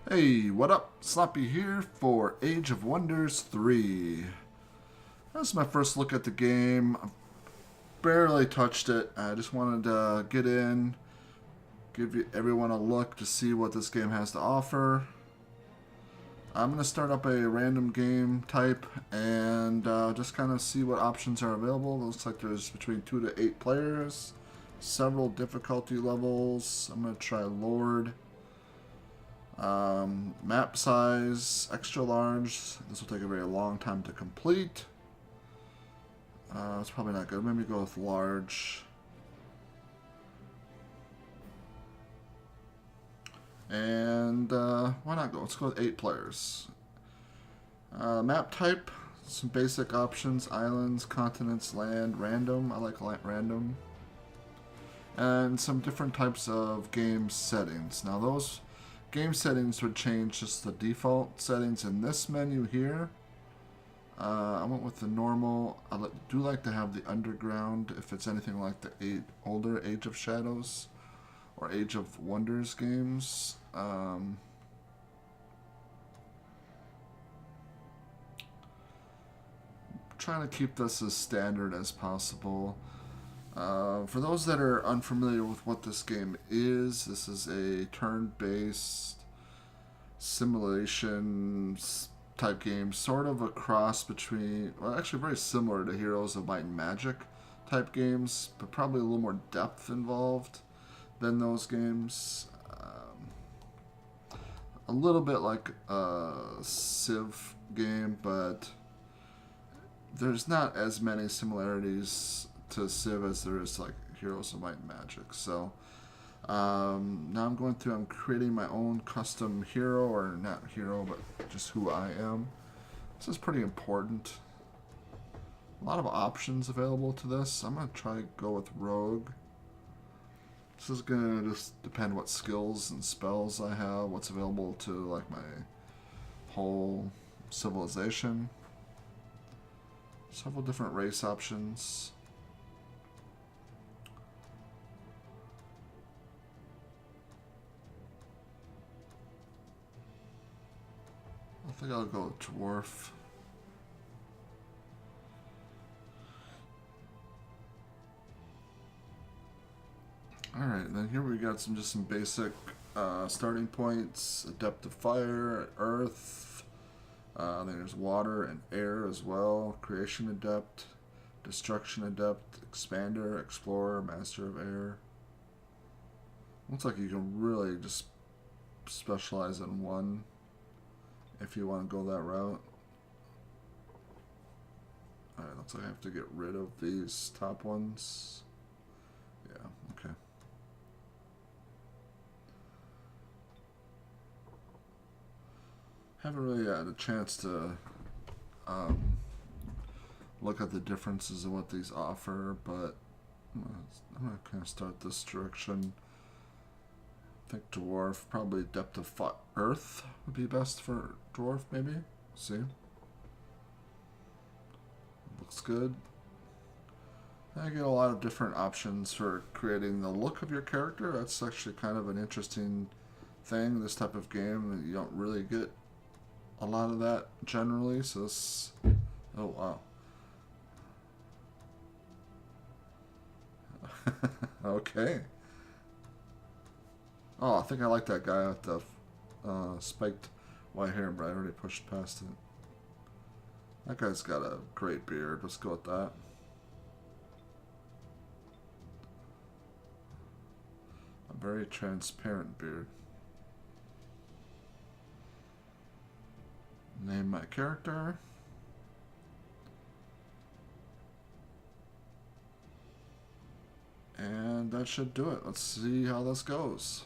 Hey, what up? Sloppy here for Age of Wonders 3. This is my first look at the game. I've barely touched it. I just wanted to get in, give everyone a look to see what this game has to offer. I'm going to start up a random game type and just kind of see what options are available. It looks like there's between 2 to 8 players, several difficulty levels. I'm going to try Lord. Map size, extra large. This will take a very long time to complete. It's probably not good. Maybe go with large. And why not go? Let's go with 8 players. Map type, some basic options: islands, continents, land, random. I like random. And some different types of game settings. Now those game settings would change just the default settings in this menu here. I went with the normal. I do like to have the underground if it's anything like the older Age of Shadows or Age of Wonders games. Trying to keep this as standard as possible. For those that are unfamiliar with what this game is, this is a turn-based simulation type game, sort of a cross between, well, actually very similar to Heroes of Might and Magic type games, but probably a little more depth involved than those games. A little bit like a Civ game, but there's not as many similarities to Civ as there is like Heroes of Might and Magic. So now I'm going through, I'm creating my own custom hero, or not hero, but just who I am. This is pretty important. A lot of options available to this. I'm going to try to go with Rogue. This is going to just depend what skills and spells I have, what's available to like my whole civilization. Several different race options. I think I'll go with Dwarf. Alright, then here we got just some basic starting points. Adept of Fire, Earth. Then there's Water and Air as well. Creation Adept, Destruction Adept, Expander, Explorer, Master of Air. Looks like you can really just specialize in one if you want to go that route. Alright, looks like I have to get rid of these top ones. Yeah, okay. Haven't really had a chance to look at the differences of what these offer, but I'm going to kind of start this direction. I think Dwarf, probably Depth of Earth would be best for Dwarf, maybe. See? Looks good. I get a lot of different options for creating the look of your character. That's actually kind of an interesting thing, this type of game. You don't really get a lot of that generally, so this... Oh, wow. Okay. Oh, I think I like that guy with the spiked white hair, but I already pushed past it. That guy's got a great beard. Let's go with that. A very transparent beard. Name my character. And that should do it. Let's see how this goes.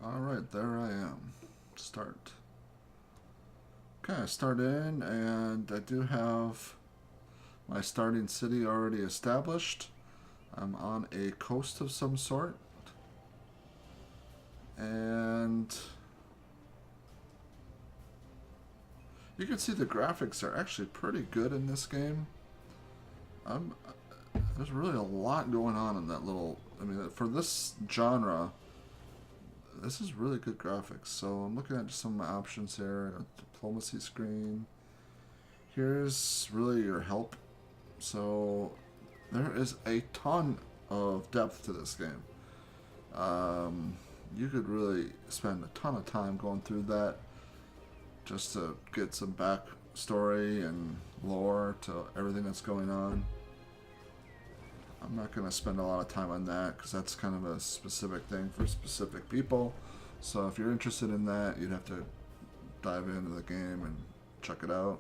Alright, there I am. Start. Okay, I start in, and I do have my starting city already established. I'm on a coast of some sort. And You can see the graphics are actually pretty good in this game. I'm, there's really a lot going on in that little... I mean, for this genre, this is really good graphics. So I'm looking at just some of my options here. Diplomacy screen. Here's really your help. So there is a ton of depth to this game. You could really spend a ton of time going through that just to get some backstory and lore to everything that's going on. I'm not going to spend a lot of time on that because that's kind of a specific thing for specific people. So if you're interested in that, you'd have to dive into the game and check it out.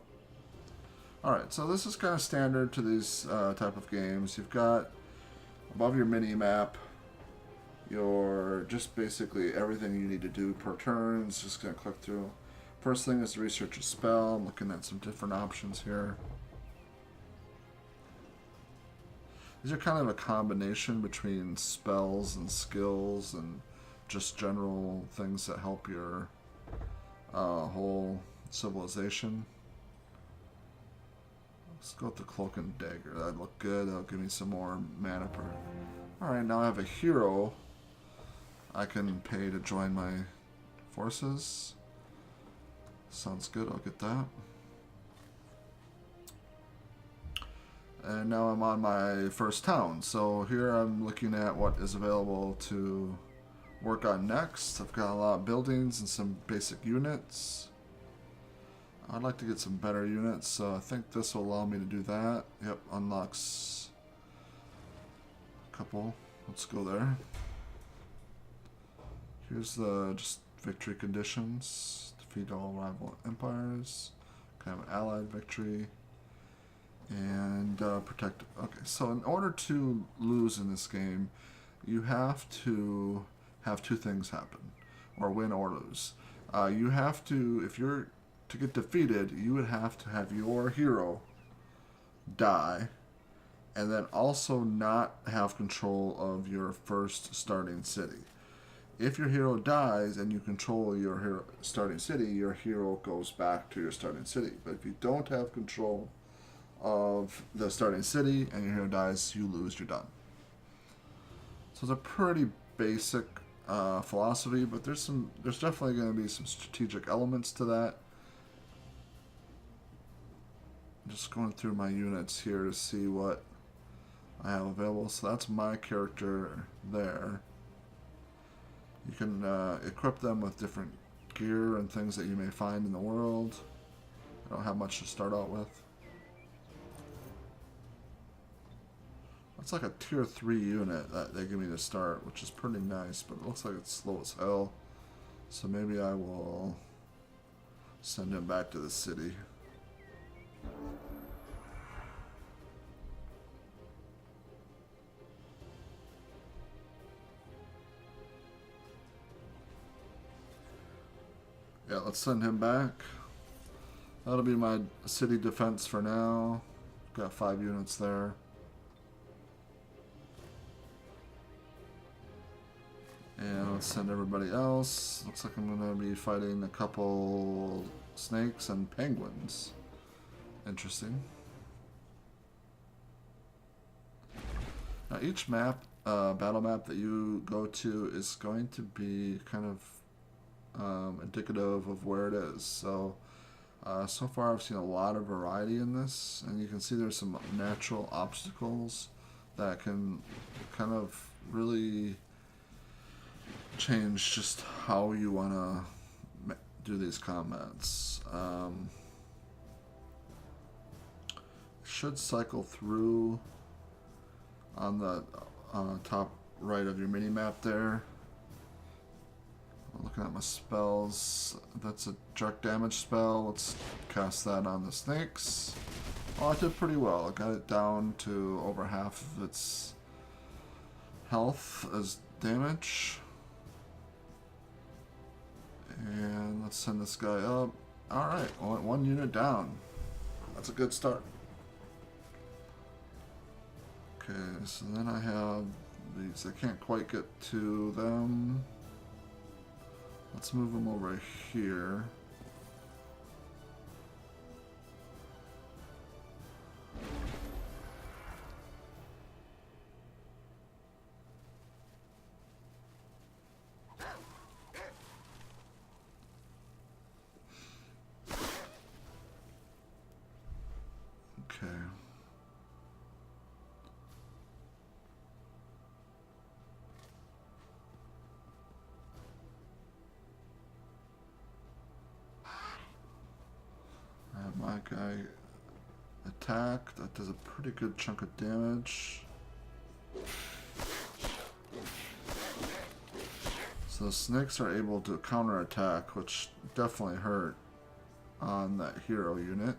Alright, so this is kind of standard to these type of games. You've got above your mini map your just basically everything you need to do per turn. It's just going to click through. First thing is to research a spell. I'm looking at some different options here. These are kind of a combination between spells and skills and just general things that help your whole civilization. Let's go with the Cloak and Dagger. That'd look good. That'll give me some more mana per... Alright, now I have a hero I can pay to join my forces. Sounds good, I'll get that. And now I'm on my first town. So here I'm looking at what is available to work on next. I've got a lot of buildings and some basic units. I'd like to get some better units, so I think this will allow me to do that. Yep, unlocks a couple. Let's go there. Here's the just victory conditions. Defeat all rival empires. Kind of allied victory. And protect. Okay, so in order to lose in this game, you have to have two things happen, or win or lose. You have to, if you're to get defeated, you would have to have your hero die, and then also not have control of your first starting city. If your hero dies and you control your hero starting city, your hero goes back to your starting city. But if you don't have control of the starting city and your hero dies, you lose, you're done. So it's a pretty basic philosophy, but there's definitely going to be some strategic elements to that. I'm just going through my units here to see what I have available. So that's my character there. You can equip them with different gear and things that you may find in the world. I don't have much to start out with. It's like a tier 3 unit that they give me to start, which is pretty nice, but it looks like it's slow as hell. So maybe I will send him back to the city. Yeah, let's send him back. That'll be my city defense for now. Got 5 units there. And let's send everybody else. Looks like I'm going to be fighting a couple snakes and penguins. Interesting. Now each map, battle map that you go to is going to be kind of indicative of where it is. So, so far I've seen a lot of variety in this, and you can see there's some natural obstacles that can kind of really change just how you want to do these combats. Should cycle through on the top right of your mini map there. Looking at my spells, that's a jerk damage spell. Let's cast that on the snakes. Oh, I did pretty well. I got it down to over half of its health as damage. And let's send this guy up. Alright, one unit down. That's a good start. Okay, so then I have these. I can't quite get to them. Let's move them over here. My guy attack. That does a pretty good chunk of damage. So the snakes are able to counterattack, which definitely hurt on that hero unit.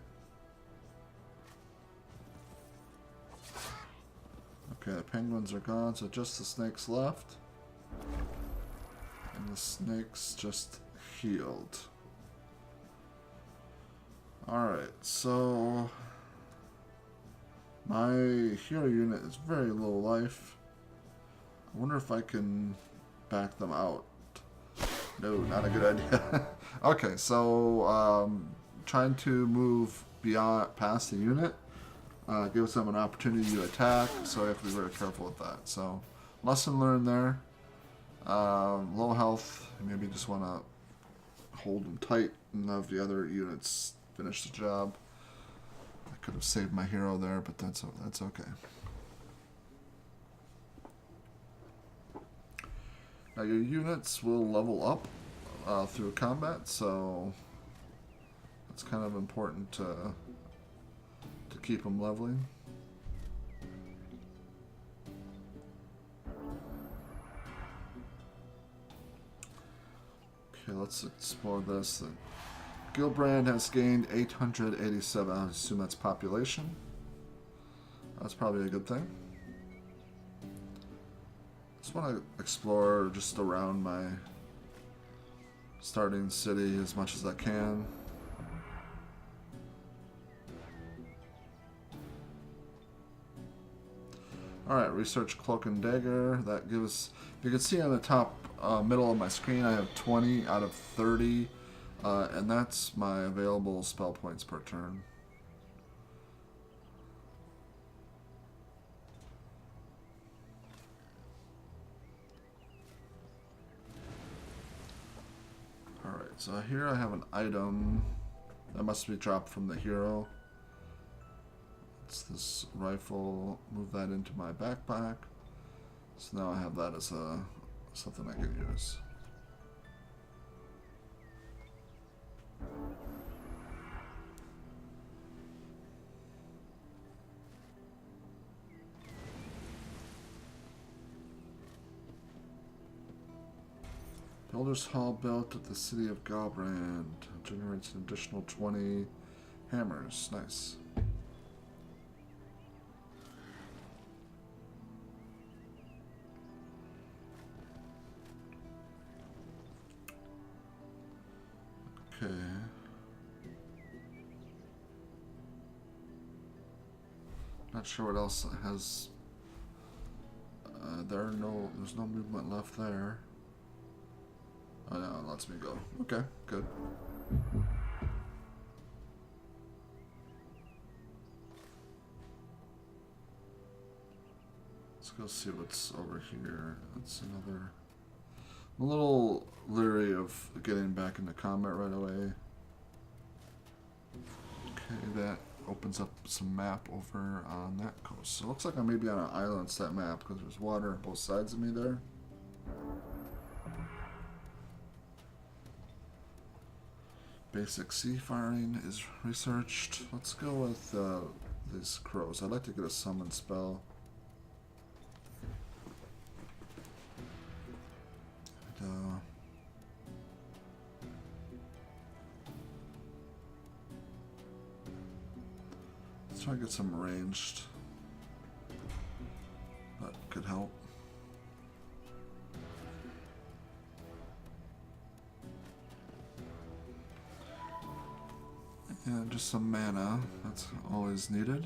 Okay, the penguins are gone, so just the snakes left. And the snakes just healed. Alright, so my hero unit is very low life. I wonder if I can back them out. No, not a good idea. Okay, so trying to move beyond past the unit gives them an opportunity to attack, so I have to be very careful with that. So lesson learned there. Low health, maybe just want to hold them tight and have the other units finish the job. I could have saved my hero there, but that's okay. Now your units will level up through combat, so it's kind of important to keep them leveling. Okay, let's explore this. Gilbrand has gained 887. I assume that's population. That's probably a good thing. Just want to explore just around my starting city as much as I can. Alright, research Cloak and Dagger. That gives, you can see on the top middle of my screen I have 20 out of 30. And that's my available spell points per turn. Alright, so here I have an item that must be dropped from the hero. It's this rifle. Move that into my backpack. So now I have that as something I can use. Builder's Hall built at the city of Galbrand. Generates an additional 20 hammers. Nice. Okay. Not sure what else it has. There's no movement left there. Oh no, it lets me go. Okay, good. Let's go see what's over here. That's another. I'm a little leery of getting back into combat right away. Okay, that opens up some map over on that coast. So it looks like I may be on an island set map because there's water on both sides of me there. Basic sea firing is researched. Let's go with these crows. I'd like to get a summon spell. And, let's try to get some ranged. That could help. And just some mana, that's always needed.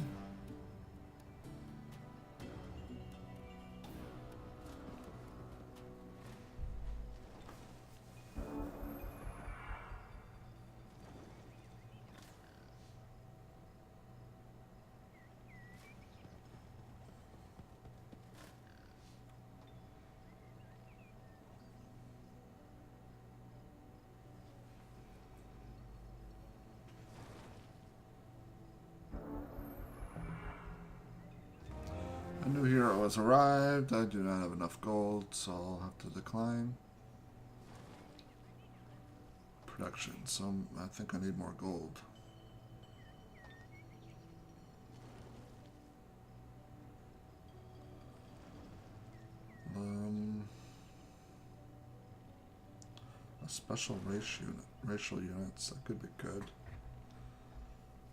A new hero has arrived. I do not have enough gold, so I'll have to decline. Production. So I think I need more gold. A special racial units, that could be good.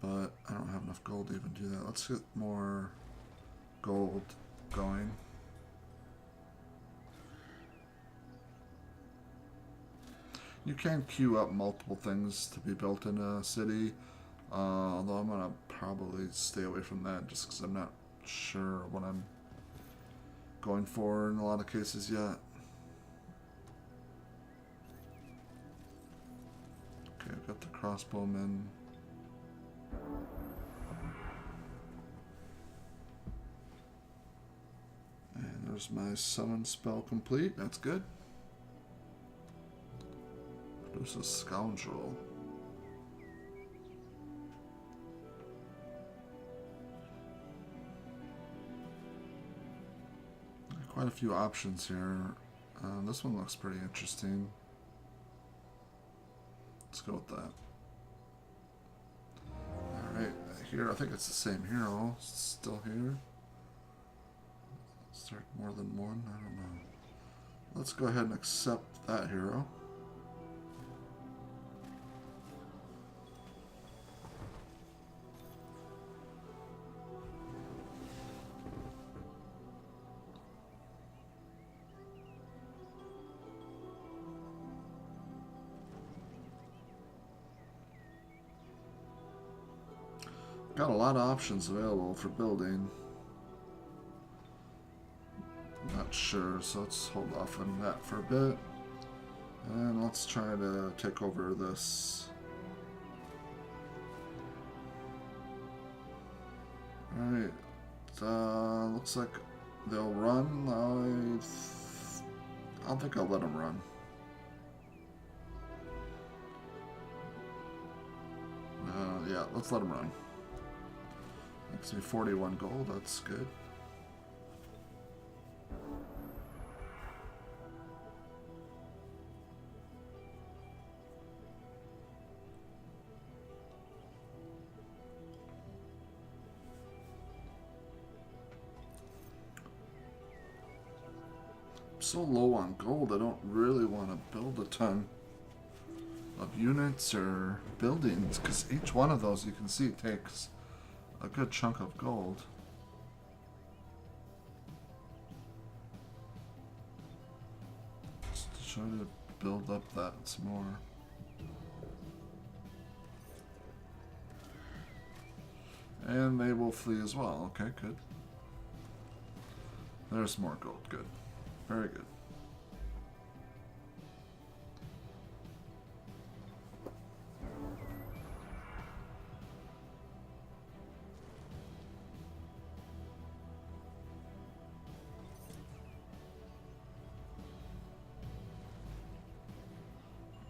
But I don't have enough gold to even do that. Let's get more gold going. You can queue up multiple things to be built in a city, although I'm going to probably stay away from that just because I'm not sure what I'm going for in a lot of cases yet. Okay, I've got the crossbowmen. And there's my summon spell complete. That's good. Produce a scoundrel. Quite a few options here. This one looks pretty interesting. Let's go with that. Alright, here, I think it's the same hero. Still here. Start more than one? I don't know. Let's go ahead and accept that hero. Got a lot of options available for building. Not sure, so let's hold off on that for a bit. And let's try to take over this. Alright. Looks like they'll run. I don't think I'll let them run. Yeah, let's let them run. Makes me 41 gold, that's good. I'm so low on gold, I don't really want to build a ton of units or buildings, because each one of those you can see takes a good chunk of gold. Just to try to build up that some more. And they will flee as well. Okay, good. There's more gold. Good. Very good.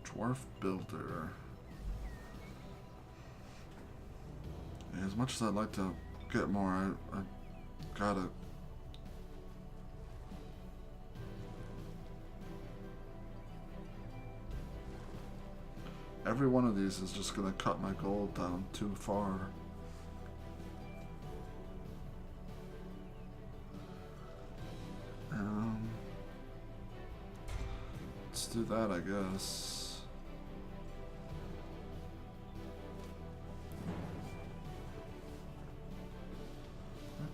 Dwarf builder. Yeah, as much as I'd like to get more, I gotta. Every one of these is just gonna cut my gold down too far. Let's do that, I guess.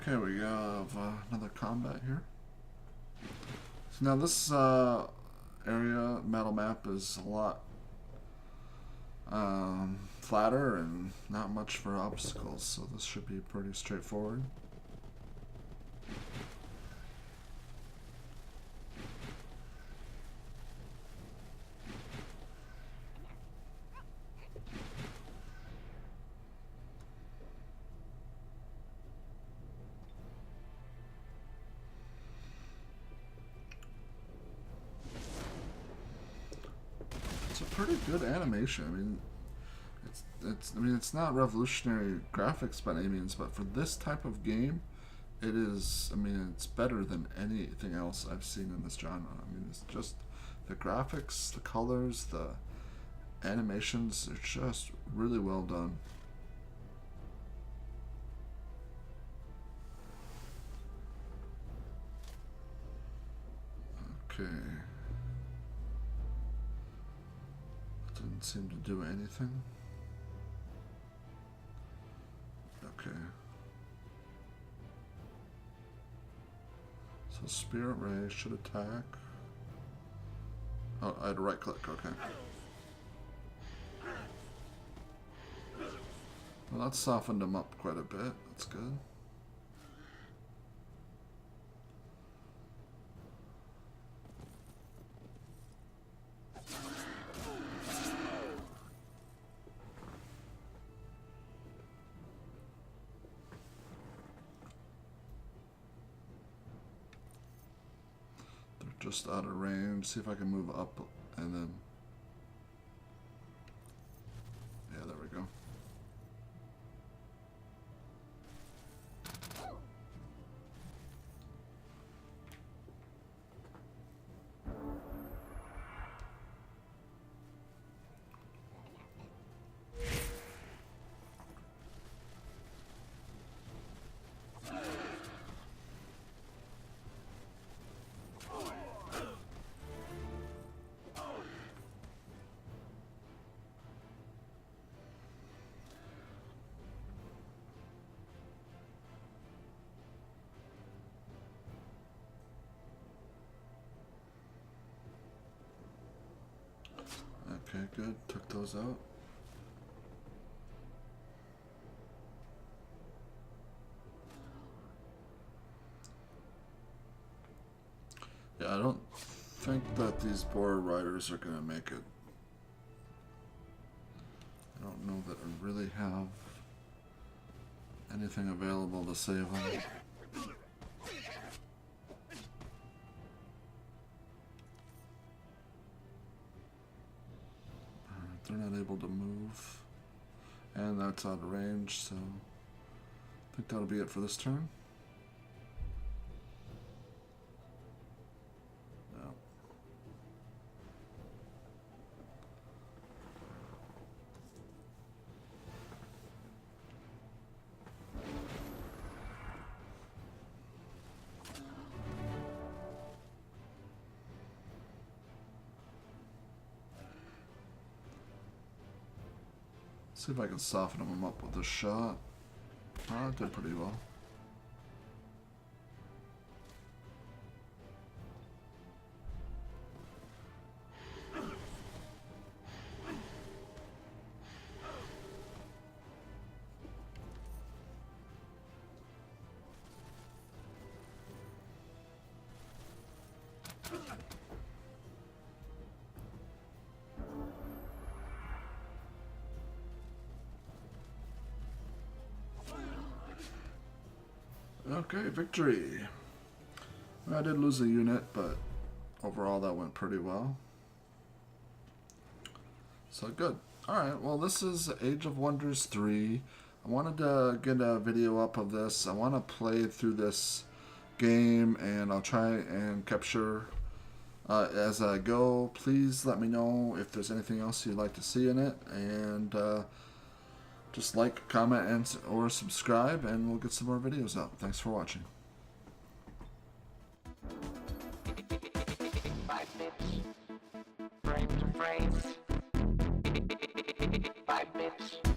Okay, we have another combat here. So now this area, metal map, is a lot flatter and not much for obstacles, so this should be pretty straightforward. It's a pretty good animation. I mean, it's not revolutionary graphics by any means, but for this type of game, it is. I mean, it's better than anything else I've seen in this genre. I mean, it's just the graphics, the colors, the animations are just really well done. Okay. Didn't seem to do anything. Okay. So Spirit Ray should attack. Oh, I had to right click, okay. Well, that softened him up quite a bit. That's good. They're just out of range. See if I can move up and then... Yeah, there we go. Okay, good. Took those out. Yeah, I don't think that these Boar Riders are going to make it. I don't know that I really have anything available to save them. They're not able to move. And that's out of range, so I think that'll be it for this turn. No. See if I can soften him up with this shot. Oh, it did pretty well. Okay, victory. I did lose a unit, but overall that went pretty well. So good. Alright, well this is Age of Wonders 3. I wanted to get a video up of this. I want to play through this game and I'll try and capture as I go. Please let me know if there's anything else you'd like to see in it, and just like, comment, and or subscribe, and we'll get some more videos out. Thanks for watching. 5 bits. Frame to frame. 5 bits.